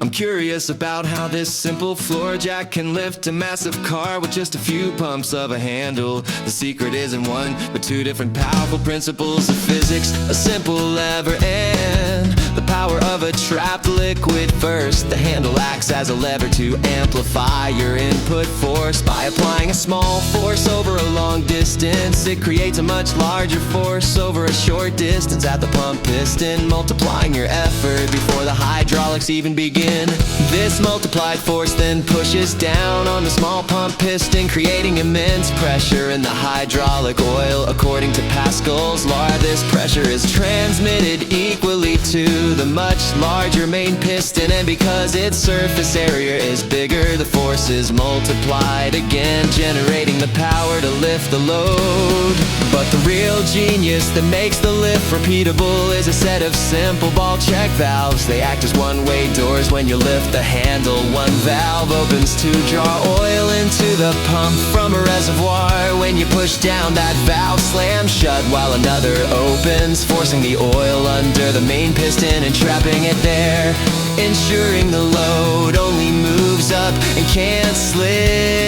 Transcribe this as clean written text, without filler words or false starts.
I'm curious about how this simple floor jack can lift a massive car with just a few pumps of a handle. The secret isn't one, but two different powerful principles of physics. A simple lever and the power of a trapped liquid. First, the handle acts as a lever to amplify your input force. By applying a small force over a long distance, it creates a much larger force over a short distance at the pump piston, multiplying your effort before the hydraulics even begin. This multiplied force then pushes down on the small pump piston, creating immense pressure in the hydraulic oil. According to Pascal's law, this pressure is transmitted equally to the much larger main piston, and because its surface area is bigger, the force is multiplied again, generating the power to lift the load. But the real genius that makes the lift repeatable is a set of simple ball check valves. They act as one-way doors. When you lift the handle, one valve opens to draw oil into the pump from a reservoir. When you push down, that valve slams shut while another opens, forcing the oil under the main piston and trapping it there, ensuring the load only moves up and can't slip.